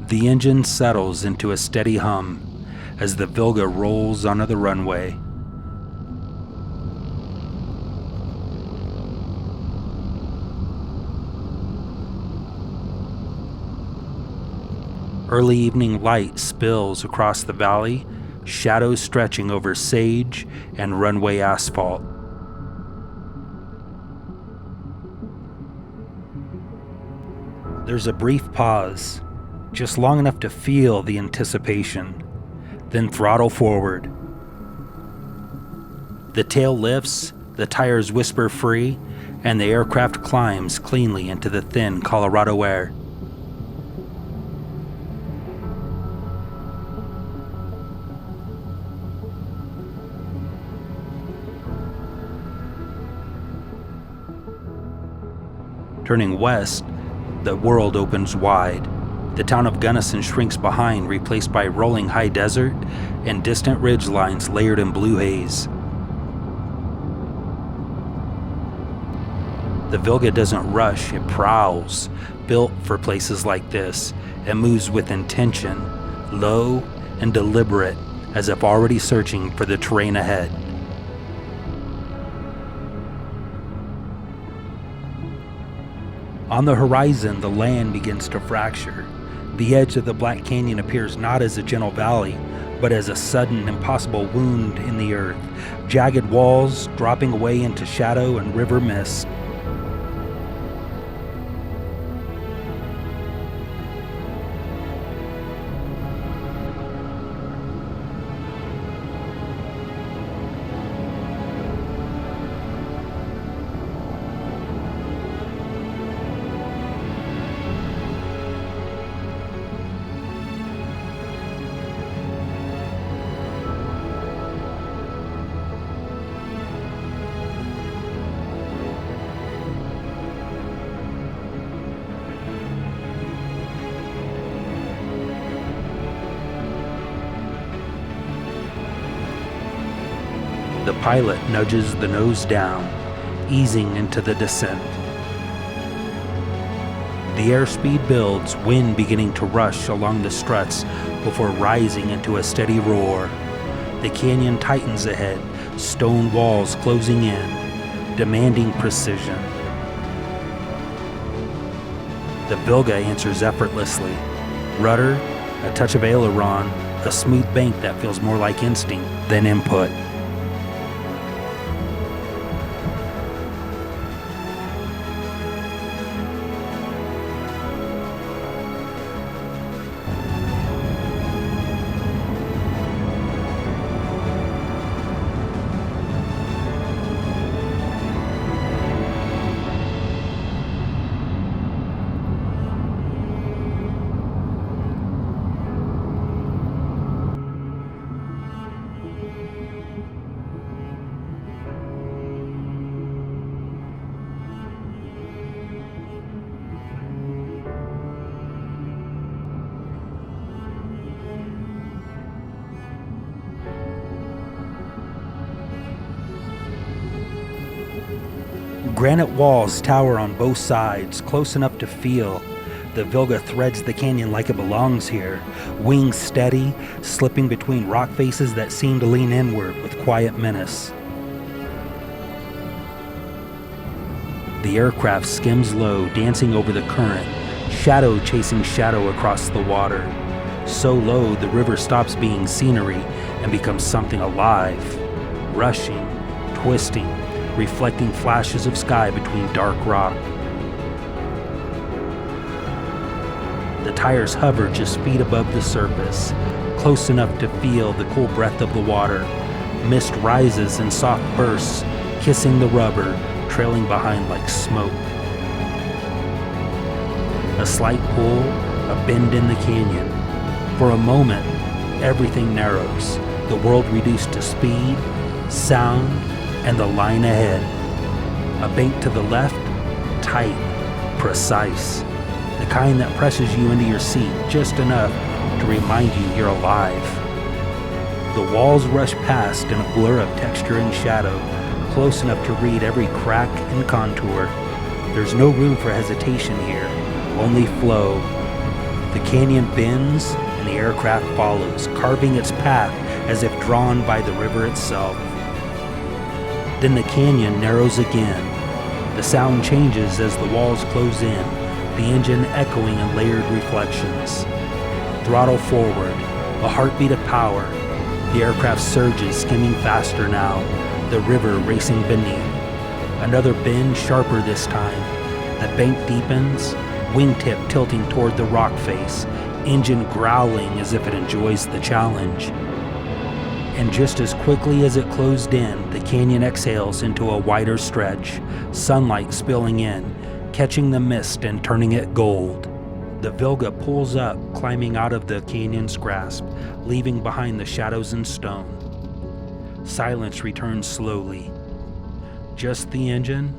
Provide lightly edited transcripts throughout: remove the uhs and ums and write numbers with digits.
The engine settles into a steady hum as the Wilga rolls onto the runway. Early evening light spills across the valley, shadows stretching over sage and runway asphalt. There's a brief pause, just long enough to feel the anticipation, then throttle forward. The tail lifts, the tires whisper free, and the aircraft climbs cleanly into the thin Colorado air. Turning west, the world opens wide. The town of Gunnison shrinks behind, replaced by rolling high desert and distant ridge lines layered in blue haze. The Wilga doesn't rush, it prowls. Built for places like this, it moves with intention, low and deliberate, as if already searching for the terrain ahead. On the horizon, the land begins to fracture. The edge of the Black Canyon appears not as a gentle valley, but as a sudden, impossible wound in the earth, jagged walls dropping away into shadow and river mist. The pilot nudges the nose down, easing into the descent. The airspeed builds, wind beginning to rush along the struts before rising into a steady roar. The canyon tightens ahead, stone walls closing in, demanding precision. The Wilga answers effortlessly. Rudder, a touch of aileron, a smooth bank that feels more like instinct than input. Granite walls tower on both sides, close enough to feel. The Wilga threads the canyon like it belongs here, wings steady, slipping between rock faces that seem to lean inward with quiet menace. The aircraft skims low, dancing over the current, shadow chasing shadow across the water. So low, the river stops being scenery and becomes something alive, rushing, twisting, reflecting flashes of sky between dark rock. The tires hover just feet above the surface, close enough to feel the cool breath of the water. Mist rises in soft bursts, kissing the rubber, trailing behind like smoke. A slight pull, a bend in the canyon. For a moment, everything narrows, the world reduced to speed, sound, and the line ahead. A bank to the left, tight, precise. The kind that presses you into your seat just enough to remind you you're alive. The walls rush past in a blur of texture and shadow, close enough to read every crack and contour. There's no room for hesitation here, only flow. The canyon bends and the aircraft follows, carving its path as if drawn by the river itself. Then the canyon narrows again. The sound changes as the walls close in, the engine echoing in layered reflections. Throttle forward, a heartbeat of power. The aircraft surges, skimming faster now, the river racing beneath. Another bend, sharper this time. The bank deepens, wingtip tilting toward the rock face, engine growling as if it enjoys the challenge. And just as quickly as it closed in, the canyon exhales into a wider stretch, sunlight spilling in, catching the mist and turning it gold. The Wilga pulls up, climbing out of the canyon's grasp, leaving behind the shadows and stone. Silence returns slowly. Just the engine,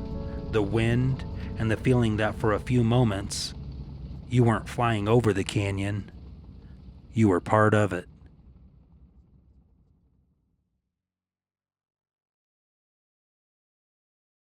the wind, and the feeling that for a few moments, you weren't flying over the canyon, you were part of it.